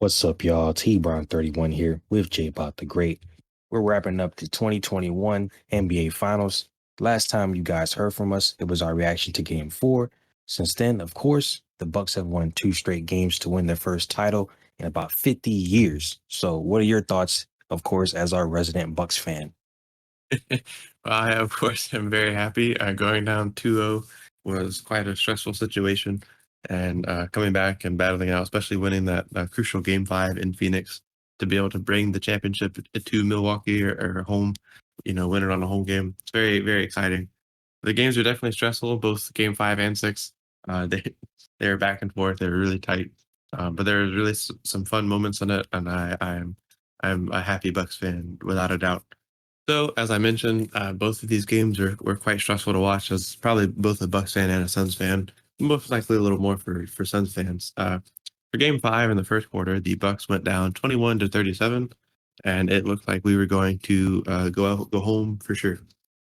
What's up, y'all? T Brown 31 here with J Bot the Great. We're wrapping up the 2021 NBA Finals. Last time you guys heard from us, it was our reaction to Game 4. Since then, of course, the Bucks have won two straight games to win their first title in about 50 years. So, what are your thoughts, of course, as our resident Bucks fan? I, of course, am very happy. Going down 2-0 was quite a stressful situation. And coming back and battling out, especially winning that crucial game five in Phoenix to be able to bring the championship to Milwaukee or home, win it on a home game. It's very, very exciting. The games are definitely stressful, both game five and six. They they were back and forth. They were really tight. But there was really some fun moments in it, and I'm a happy Bucks fan without a doubt. So, as I mentioned, both of these games were quite stressful to watch, as probably both a Bucks fan and a Suns fan. Most likely a little more for Suns fans. For Game Five in the first quarter, the Bucks went down 21-37, and it looked like we were going to go home for sure,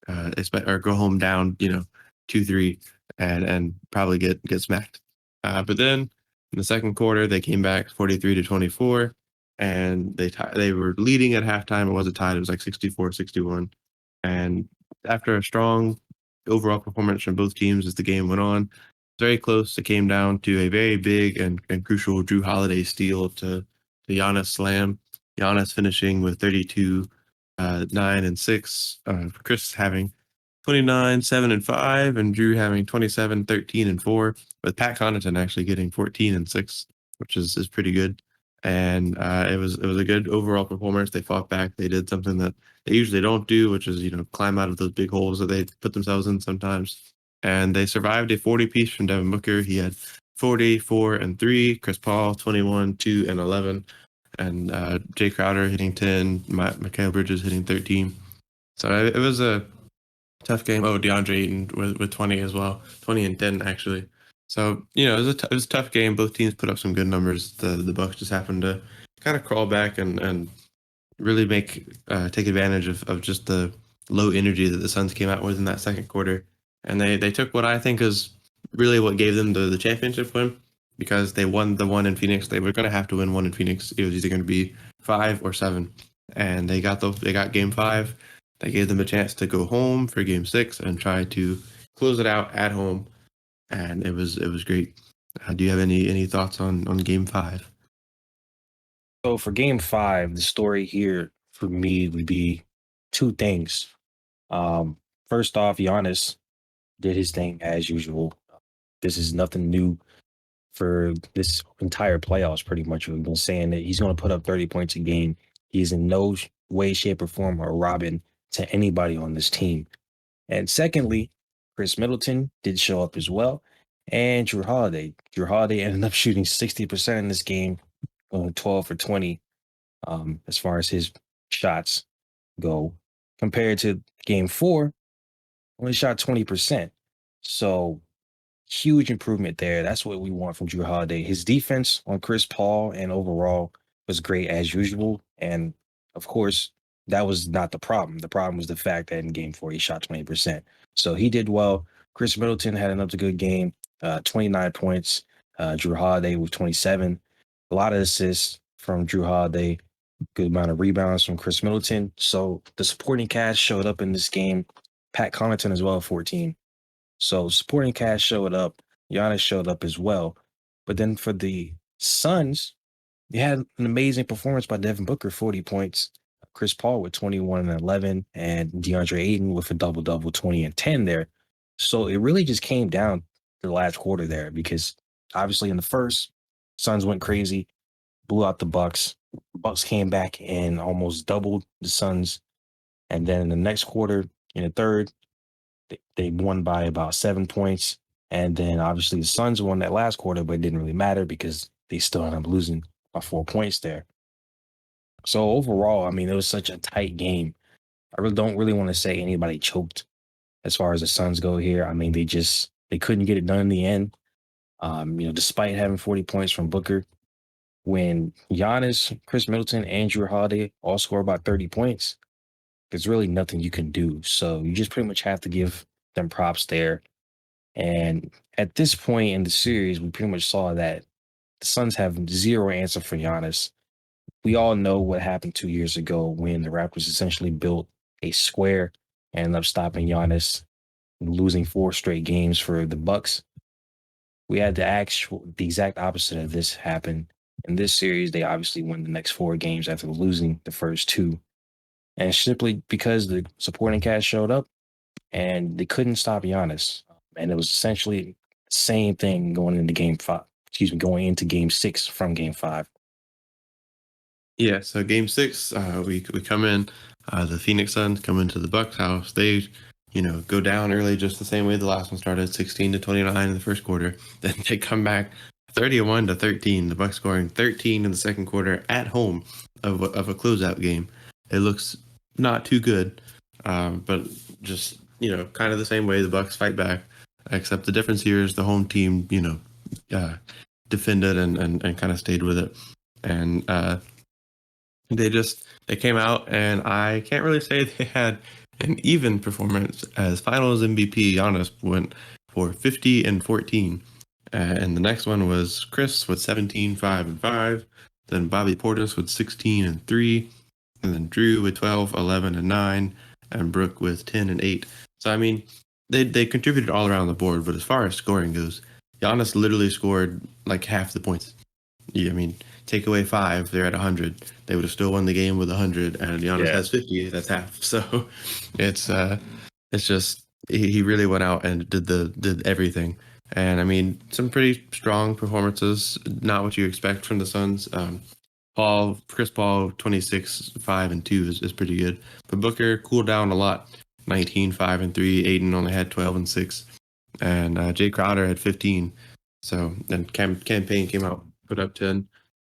or go home down, 2-3, and probably get smacked. But then in the second quarter, they came back 43-24 and they were leading at halftime. It wasn't tied. It was like 64-61. And after a strong overall performance from both teams as the game went on, very close. It came down to a very big and crucial Drew Holiday steal to Giannis slam. Giannis finishing with 32, 9 and 6. Chris having 29, 7 and 5, and Drew having 27, 13 and 4. With Pat Connaughton actually getting 14 and 6, which is pretty good. And it was a good overall performance. They fought back. They did something that they usually don't do, which is climb out of those big holes that they put themselves in sometimes. And they survived a 40 piece from Devin Booker. He had 44 and 3. Chris Paul 21, 2 and 11, and Jay Crowder hitting 10. Mikal Bridges hitting 13. So it was a tough game. Oh, DeAndre Ayton with 20 as well, 20 and 10 actually. So it was a tough game. Both teams put up some good numbers. The Bucks just happened to kind of crawl back and really take advantage of just the low energy that the Suns came out with in that second quarter, and they took what I think is really what gave them the championship win, because they won the one in Phoenix. They were going to have to win one in Phoenix. It was either going to be 5 or 7, and they got game 5. That gave them a chance to go home for game 6 and try to close it out at home, and it was great. Do you have any thoughts on game 5? So, for Game 5, the story here for me would be two things. Um, First off, Giannis did his thing as usual. This is nothing new for this entire playoffs, pretty much. We've been saying that he's going to put up 30 points a game. He's in no way, shape, or form a Robin to anybody on this team. And secondly, Chris Middleton did show up as well. And Drew Holiday. Drew Holiday ended up shooting 60% in this game, 12 for 20, as far as his shots go. Compared to game 4, only shot 20%. So huge improvement there. That's what we want from Drew Holiday. His defense on Chris Paul and overall was great as usual. And of course, that was not the problem. The problem was the fact that in game 4, he shot 20%. So he did well. Chris Middleton had another good game, 29 points. Drew Holiday with 27. A lot of assists from Drew Holiday, good amount of rebounds from Chris Middleton. So the supporting cast showed up in this game. Pat Connaughton as well, 14. So supporting cast showed up. Giannis showed up as well. But then for the Suns, they had an amazing performance by Devin Booker, 40 points. Chris Paul with 21 and 11, and DeAndre Ayton with a double-double, 20 and 10 there. So it really just came down to the last quarter there, because obviously in the first, Suns went crazy, blew out the Bucks. Bucks came back and almost doubled the Suns. And then in the next quarter, in the third, they won by about 7 points. And then obviously the Suns won that last quarter, but it didn't really matter because they still ended up losing by 4 points there. So overall, I mean, it was such a tight game. I really don't really want to say anybody choked as far as the Suns go here. I mean, they couldn't get it done in the end. Despite having 40 points from Booker, when Giannis, Chris Middleton, and Drew Holiday all score about 30 points, there's really nothing you can do. So you just pretty much have to give them props there. And at this point in the series, we pretty much saw that the Suns have zero answer for Giannis. We all know what happened 2 years ago when the Raptors essentially built a square and ended up stopping Giannis, losing 4 straight games for the Bucks. We had the exact opposite of this happen in this series. They obviously won the next 4 games after losing the first 2, and simply because the supporting cast showed up and they couldn't stop Giannis. And it was essentially the same thing going into game five. Excuse me, going into game 6 from game 5. Yeah, so game six, we come in, the Phoenix Suns come into the Bucks house. They, go down early just the same way the last one started, 16-29 in the first quarter. Then they come back 31-13. The Bucks scoring 13 in the second quarter at home of a closeout game. It looks not too good, but just kind of the same way the Bucks fight back. Except the difference here is the home team, defended and kind of stayed with it, and they came out, and I can't really say they had an even performance, as Finals MVP Giannis went for 50 and 14, and the next one was Chris with 17, 5 and 5, then Bobby Portis with 16 and 3, and then Drew with 12, 11 and 9, and Brooke with 10 and 8. So I mean, they contributed all around the board, but as far as scoring goes, Giannis literally scored like half the points. Yeah, I mean, take away 5, they're at 100. They would have still won the game with 100, and Giannis has 50. That's half. So it's just he really went out and did everything. And I mean, some pretty strong performances. Not what you expect from the Suns. Chris Paul, 26, 5 and 2 is pretty good. But Booker cooled down a lot. 19, 5 and 3. Aiden only had 12 and 6, and Jay Crowder had 15. So then campaign came out, put up 10.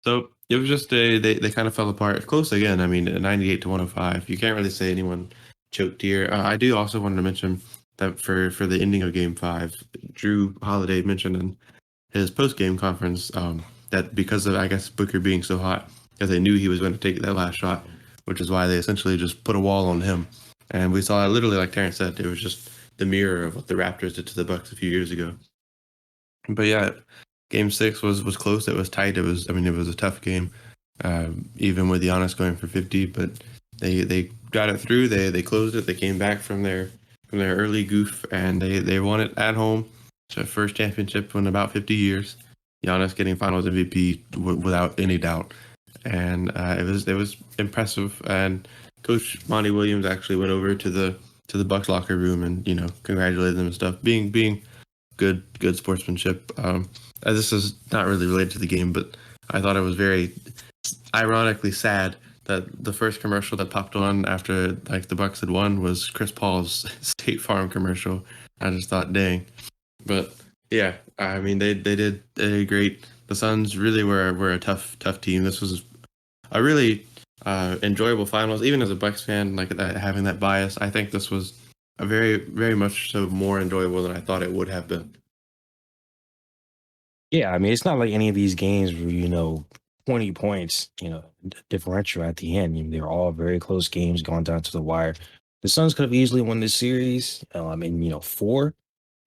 So it was just they kind of fell apart. Close again. I mean, 98-105. You can't really say anyone choked here. I do also want to mention that for the ending of Game 5, Drew Holiday mentioned in his post game conference that because of, I guess, Booker being so hot, because they knew he was going to take that last shot, which is why they essentially just put a wall on him. And we saw it literally, like Terrence said, it was just the mirror of what the Raptors did to the Bucks a few years ago. But yeah, Game 6 was close. It was tight. It was a tough game, even with Giannis going for 50. But they got it through. They closed it. They came back from their early goof, and they won it at home. So first championship in about 50 years. Giannis getting Finals MVP without any doubt, and it was impressive. And Coach Monty Williams actually went over to the Bucks locker room and congratulated them and stuff. Being good sportsmanship. This is not really related to the game, but I thought it was very ironically sad that the first commercial that popped on after like the Bucks had won was Chris Paul's State Farm commercial. I just thought, dang. But yeah, I mean they did great. The Suns really were a tough team. This was a really enjoyable finals. Even as a Bucks fan, like having that bias, I think this was a very much so more enjoyable than I thought it would have been. Yeah, I mean, it's not like any of these games were 20 points, differential at the end. They're all very close games going down to the wire. The Suns could have easily won this series in 4.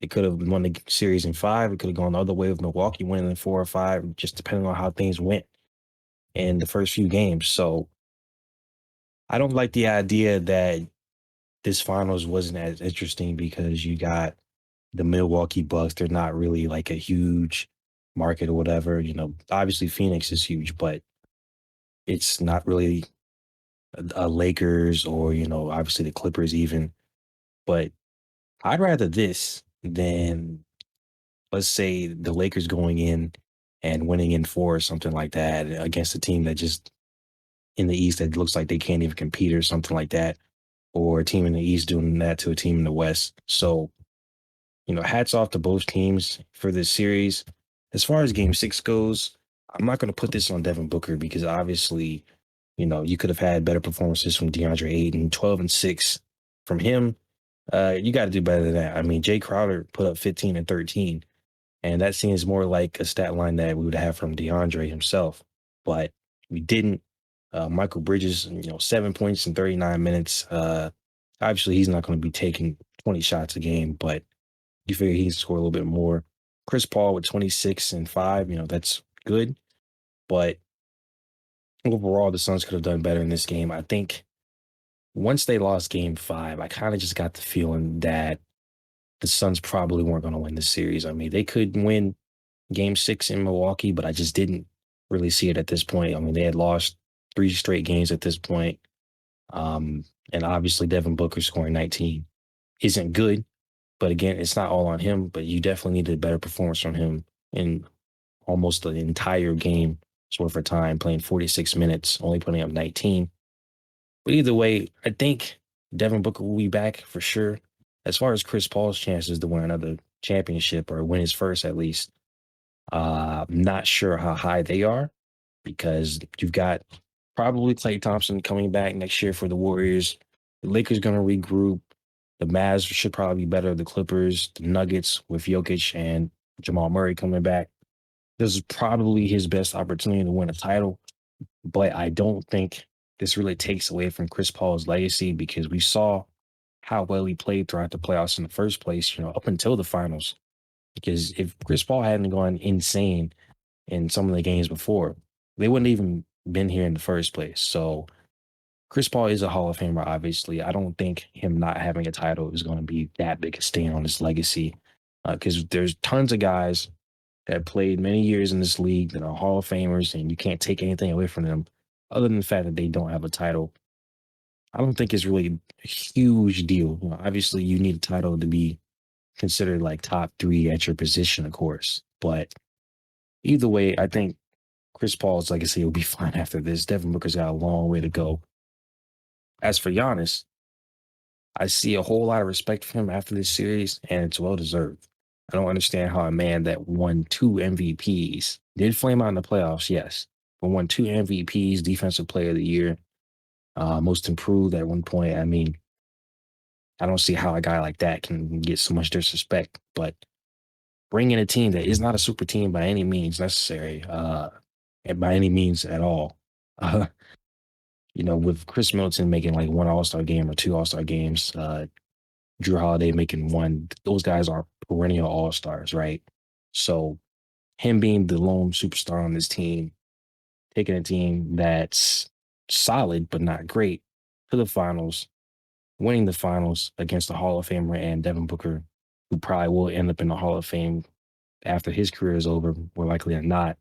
It could have won the series in 5. It could have gone the other way with Milwaukee winning in 4 or 5, just depending on how things went in the first few games. So I don't like the idea that this finals wasn't as interesting because you got the Milwaukee Bucks. They're not really like a huge market or whatever. Obviously Phoenix is huge, but it's not really a Lakers or, obviously the Clippers even. But I'd rather this than, let's say, the Lakers going in and winning in 4 or something like that against a team that just in the East that looks like they can't even compete or something like that, or a team in the East doing that to a team in the West. So, hats off to both teams for this series. As far as game 6 goes, I'm not going to put this on Devin Booker because obviously, you could have had better performances from DeAndre Ayton, 12 and 6 from him. You got to do better than that. I mean, Jay Crowder put up 15 and 13, and that seems more like a stat line that we would have from DeAndre himself, but we didn't. Michael Bridges, 7 points in 39 minutes. Obviously, he's not going to be taking 20 shots a game, but you figure he can score a little bit more. Chris Paul with 26 and 5, that's good, but overall, the Suns could have done better in this game. I think once they lost game five, I kind of just got the feeling that the Suns probably weren't going to win the series. I mean, they could win game six in Milwaukee, but I just didn't really see it at this point. I mean, they had lost three straight games at this point. And obviously, Devin Booker scoring 19 isn't good. But again, it's not all on him, but you definitely needed a better performance from him in almost the entire game worth of time, playing 46 minutes, only putting up 19. But either way, I think Devin Booker will be back for sure. As far as Chris Paul's chances to win another championship or win his first at least, I'm not sure how high they are because you've got probably Klay Thompson coming back next year for the Warriors. The Lakers going to regroup. The Mavs should probably be better. The Clippers, the Nuggets with Jokic and Jamal Murray coming back. This is probably his best opportunity to win a title, but I don't think this really takes away from Chris Paul's legacy because we saw how well he played throughout the playoffs in the first place, up until the finals. Because if Chris Paul hadn't gone insane in some of the games before, they wouldn't even been here in the first place. So Chris Paul is a Hall of Famer, obviously. I don't think him not having a title is going to be that big a stain on his legacy. Because there's tons of guys that played many years in this league that are Hall of Famers, and you can't take anything away from them other than the fact that they don't have a title. I don't think it's really a huge deal. Obviously, you need a title to be considered like top three at your position, of course. But either way, I think Chris Paul's legacy will be fine after this. Devin Booker's got a long way to go. As for Giannis, I see a whole lot of respect for him after this series, and it's well deserved. I don't understand how a man that won two MVPs did flame out in the playoffs, yes, but won two MVPs, Defensive Player of the Year, most improved at one point. I mean, I don't see how a guy like that can get so much disrespect. But bringing a team that is not a super team by any means necessary, and by any means at all, uh, with Chris Middleton making like one All Star game or two All Star games, Drew Holiday making one. Those guys are perennial all stars, right? So him being the lone superstar on this team, taking a team that's solid but not great to the finals, winning the finals against the Hall of Famer and Devin Booker, who probably will end up in the Hall of Fame after his career is over, more likely than not.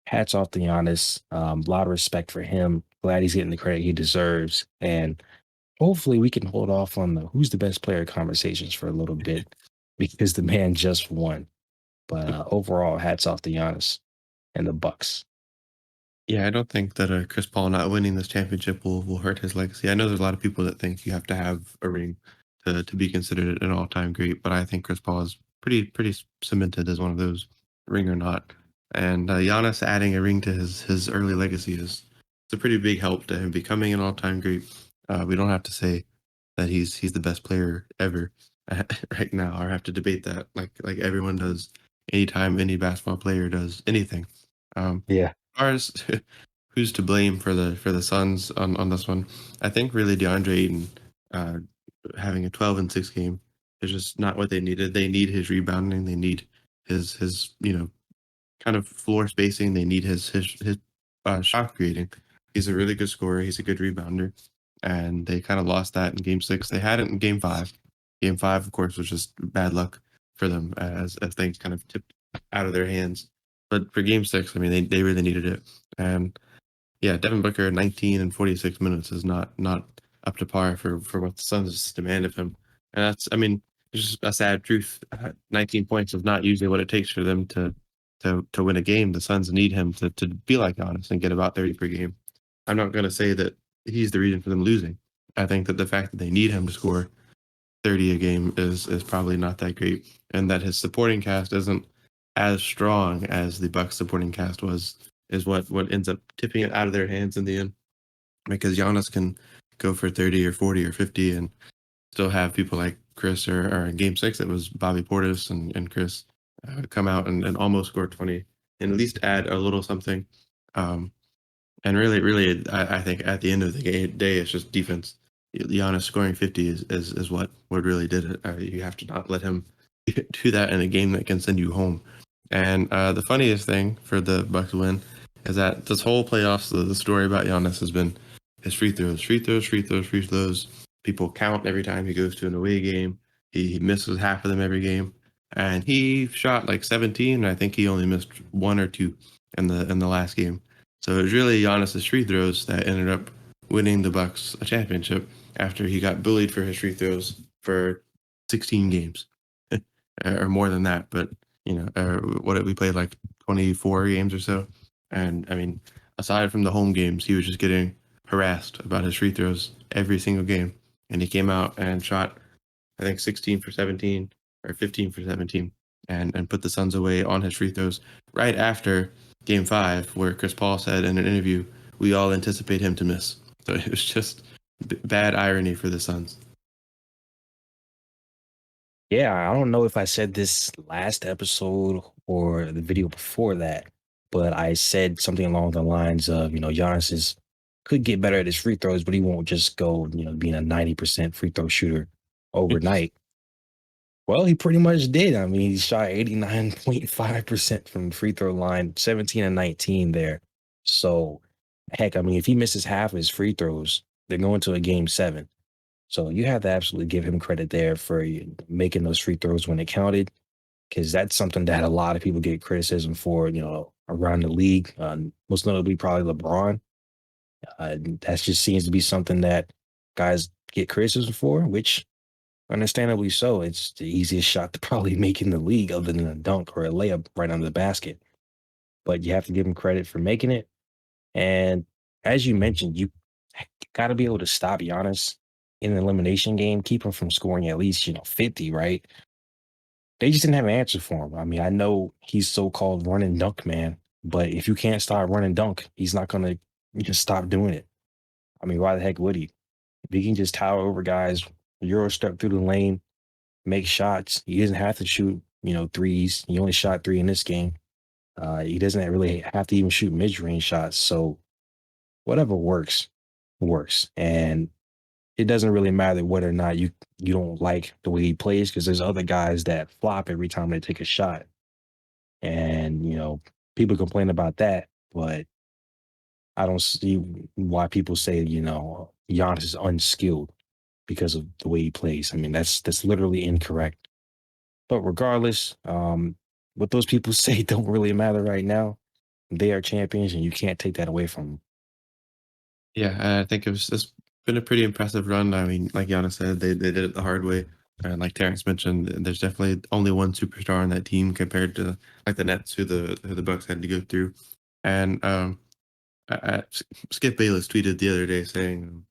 Hats off to Giannis. A lot of respect for him. Glad he's getting the credit he deserves. And hopefully we can hold off on the who's the best player conversations for a little bit because the man just won. But overall, hats off to Giannis and the Bucks. Yeah, I don't think that Chris Paul not winning this championship will hurt his legacy. I know there's a lot of people that think you have to have a ring to be considered an all time great, but I think Chris Paul is pretty cemented as one of those, ring or not. And Giannis adding a ring to his early legacy is it's a pretty big help to him becoming an all time great. We don't have to say that he's the best player ever right now, or have to debate that like everyone does anytime any basketball player does anything. Yeah. As far as who's to blame for the Suns on this one, I think really DeAndre Ayton uh, having a 12-6 game is just not what they needed. They need his rebounding. They need his kind of floor spacing. They need his shot creating. He's a really good scorer. He's a good rebounder, and they kind of lost that in Game 6. They had it in Game 5. Game 5, of course, was just bad luck for them as things kind of tipped out of their hands. But for Game 6, I mean, they really needed it. And yeah, Devin Booker, 19 and 46 minutes is not up to par for what the Suns demand of him. And that's, I mean, it's just a sad truth. 19 points is not usually what it takes for them to win a game. The Suns need him to be like Giannis and get about 30 per game. I'm not going to say that he's the reason for them losing. I think that the fact that they need him to score 30 a game is probably not that great, and that his supporting cast isn't as strong as the Bucks supporting cast was is what ends up tipping it out of their hands in the end. Because Giannis can go for 30 or 40 or 50 and still have people like Chris or in Game 6 it was Bobby Portis and Chris come out and almost score 20 and at least add a little something. And really, I think at the end of the day, it's just defense. Giannis scoring 50 is what really did it. You have to not let him do that in a game that can send you home. And the funniest thing for the Bucks win is that this whole playoffs, the story about Giannis has been his free throws, free throws, free throws, free throws. People count every time he goes to an away game. He misses half of them every game, and he shot like 17. And I think he only missed one or two in the last game. So it was really Giannis's free throws that ended up winning the Bucks a championship after he got bullied for his free throws for 16 games or more than that. But what we played like 24 games or so. And I mean, aside from the home games, he was just getting harassed about his free throws every single game. And he came out and shot, I think, 16 for 17 or 15 for 17 and put the Suns away on his free throws right after game five, where Chris Paul said in an interview, we all anticipate him to miss. So it was just bad irony for the Suns. Yeah, I don't know if I said this last episode or the video before that, but I said something along the lines of, Giannis could get better at his free throws, but he won't just go, being a 90% free throw shooter overnight. Well, he pretty much did. I mean, he shot 89.5% from the free throw line, 17 and 19 there. So, heck, I mean, if he misses half of his free throws, they're going to a game seven. So you have to absolutely give him credit there for making those free throws when it counted, because that's something that a lot of people get criticism for, around the league. Most notably, probably LeBron. That just seems to be something that guys get criticism for, which understandably so. It's the easiest shot to probably make in the league, other than a dunk or a layup right under the basket. But you have to give him credit for making it. And as you mentioned, you got to be able to stop Giannis in an elimination game, keep him from scoring at least, 50, right? They just didn't have an answer for him. I mean, I know he's so-called run and dunk man, but if you can't stop run and dunk, he's not going to just stop doing it. I mean, why the heck would he? If he can just tower over guys, Euro step through the lane, make shots, he doesn't have to shoot, threes. He only shot three in this game. He doesn't really have to even shoot mid-range shots. So whatever works, works. And it doesn't really matter whether or not you don't like the way he plays, because there's other guys that flop every time they take a shot. And, people complain about that, but I don't see why people say, Giannis is unskilled because of the way he plays. I mean, that's literally incorrect. But regardless, what those people say don't really matter right now. They are champions, and you can't take that away from them. Yeah, I think it's been a pretty impressive run. I mean, like Giannis said, they did it the hard way. And like Terrence mentioned, there's definitely only one superstar on that team compared to like the Nets, who the Bucks had to go through. And Skip Bayless tweeted the other day saying,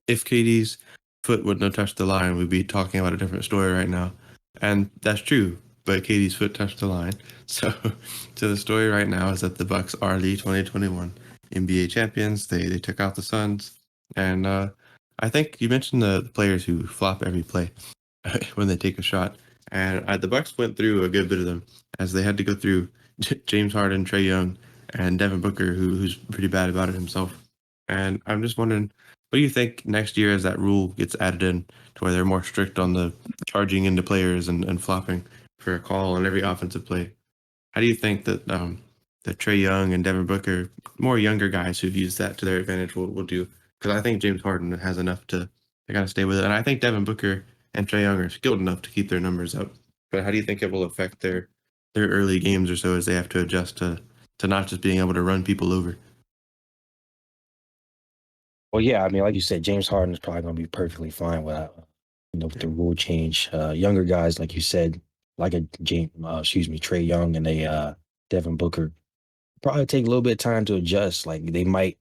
if KD's foot wouldn't have touched the line, we'd be talking about a different story right now. And that's true, but KD's foot touched the line. So, so the story right now is that the Bucks are the 2021 NBA champions. They took out the Suns, and I think you mentioned the players who flop every play when they take a shot, and the Bucks went through a good bit of them as they had to go through James Harden, Trey Young, and Devin Booker, who's pretty bad about it himself. And I'm just wondering, what do you think next year as that rule gets added in to where they're more strict on the charging into players and flopping for a call on every offensive play? How do you think that Trey Young and Devin Booker, more younger guys who've used that to their advantage, will do? Because I think James Harden has enough to kind of stay with it, and I think Devin Booker and Trey Young are skilled enough to keep their numbers up. But how do you think it will affect their early games or so as they have to adjust to not just being able to run people over? Well, yeah, I mean, like you said, James Harden is probably going to be perfectly fine without, with the rule change. Younger guys, like you said, like a Trey Young and a Devin Booker, probably take a little bit of time to adjust. Like they might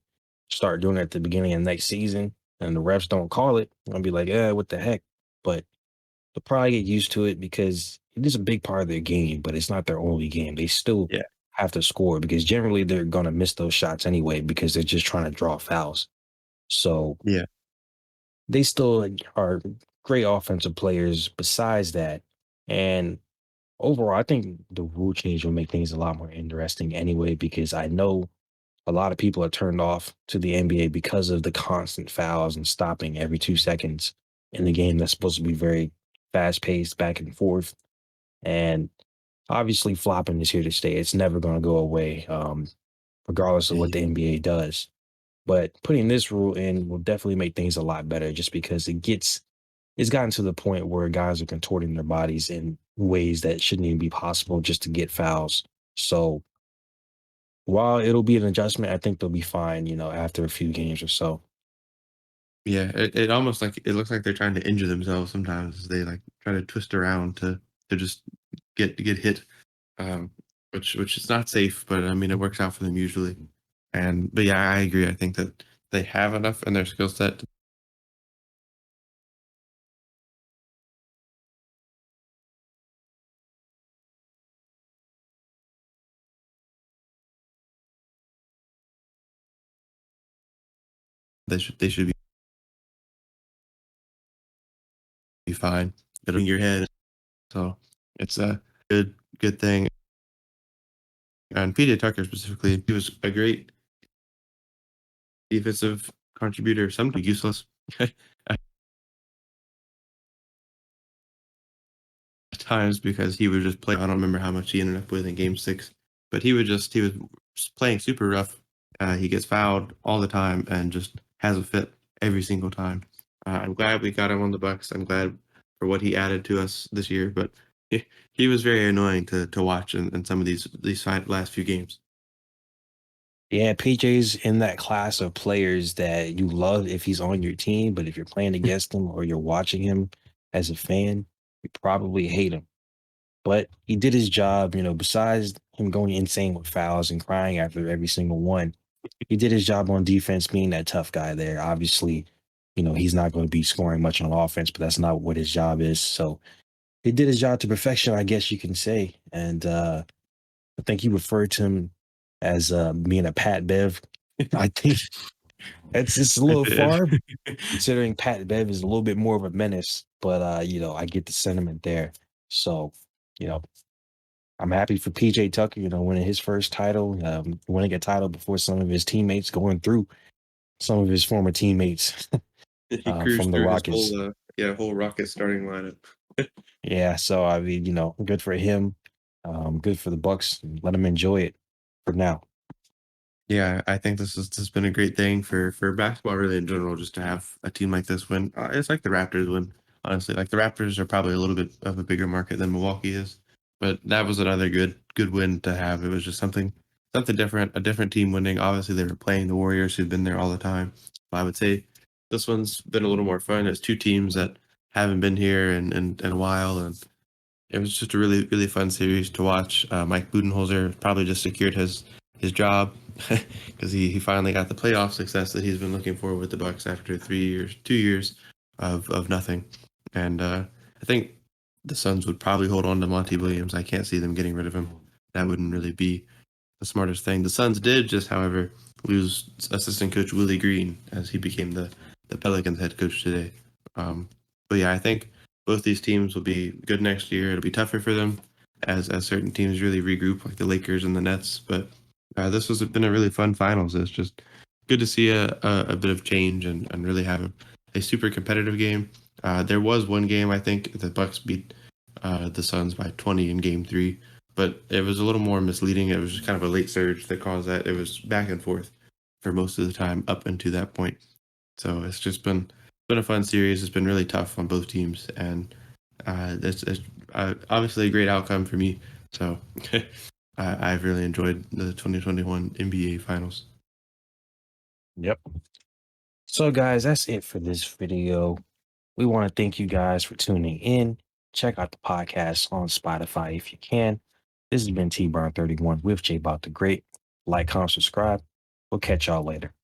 start doing it at the beginning of next season, and the refs don't call it. I'm gonna be like, what the heck? But they'll probably get used to it because it is a big part of their game, but it's not their only game. They still Yeah, have to score because generally they're gonna miss those shots anyway because they're just trying to draw fouls. So yeah, they still are great offensive players besides that. And overall, I think the rule change will make things a lot more interesting anyway, because I know a lot of people are turned off to the NBA because of the constant fouls and stopping every 2 seconds in the game that's supposed to be very fast paced back and forth. And Obviously, flopping is here to stay. It's never going to go away, regardless of what Yeah, the NBA does. But putting this rule in will definitely make things a lot better, just because it's gotten to the point where guys are contorting their bodies in ways that shouldn't even be possible just to get fouls. So while it'll be an adjustment, I think they'll be fine, after a few games or so. yeah. It almost like it looks like they're trying to injure themselves sometimes. As they like try to twist around to just get hit, um, which is not safe. But I mean, it works out for them usually. And but yeah, I agree. I think that they have enough in their skill set. They should be fine. It'll in your head. So it's a good thing. And PJ Tucker specifically, he was a great defensive contributor, sometimes useless at times because he would just play. I don't remember how much he ended up with in Game 6, but he was playing super rough. He gets fouled all the time and just has a fit every single time. I'm glad we got him on the Bucks. I'm glad for what he added to us this year, but he was very annoying to watch in some of these last few games. Yeah, PJ's in that class of players that you love if he's on your team, but if you're playing against him or you're watching him as a fan, you probably hate him. But he did his job, besides him going insane with fouls and crying after every single one. He did his job on defense, being that tough guy there. Obviously, he's not going to be scoring much on offense, but that's not what his job is. So he did his job to perfection, I guess you can say. And I think you referred to him as being a Pat Bev. I think it's just a I little did. far, considering Pat Bev is a little bit more of a menace. But I get the sentiment there. So, you know, I'm happy for PJ Tucker, winning his first title, winning a title before some of his teammates, going through some of his former teammates He from cruised the through his Rockets. whole Rocket starting lineup. Yeah, so I mean, good for him. Good for the Bucks. Let him enjoy it for now. Yeah, I think this has been a great thing for basketball really in general, just to have a team like this win. It's like the Raptors win, honestly. Like the Raptors are probably a little bit of a bigger market than Milwaukee is, but that was another good win to have. It was just something different, a different team winning. Obviously, they were playing the Warriors, who've been there all the time. But I would say this one's been a little more fun. It's two teams that haven't been here in a while, and it was just a really fun series to watch. Mike Budenholzer probably just secured his job because he finally got the playoff success that he's been looking for with the Bucks after 3 years, 2 years of nothing. And I think the Suns would probably hold on to Monty Williams. I can't see them getting rid of him. That wouldn't really be the smartest thing. The Suns did just, however, lose assistant coach Willie Green as he became the Pelicans head coach today. But yeah, I think both these teams will be good next year. It'll be tougher for them as certain teams really regroup, like the Lakers and the Nets. But this has been a really fun finals. It's just good to see a bit of change and really have a super competitive game. There was one game I think the Bucks beat the Suns by 20 in Game 3, but it was a little more misleading. It was just kind of a late surge that caused that. It was back and forth for most of the time up until that point. So it's just been a fun series. It's been really tough on both teams, and it's obviously a great outcome for me. So I've really enjoyed the 2021 NBA Finals. Yep. So, guys, that's it for this video. We want to thank you guys for tuning in. Check out the podcast on Spotify if you can. This has been T Burn 31 with J Bot the Great. Like, comment, subscribe. We'll catch y'all later.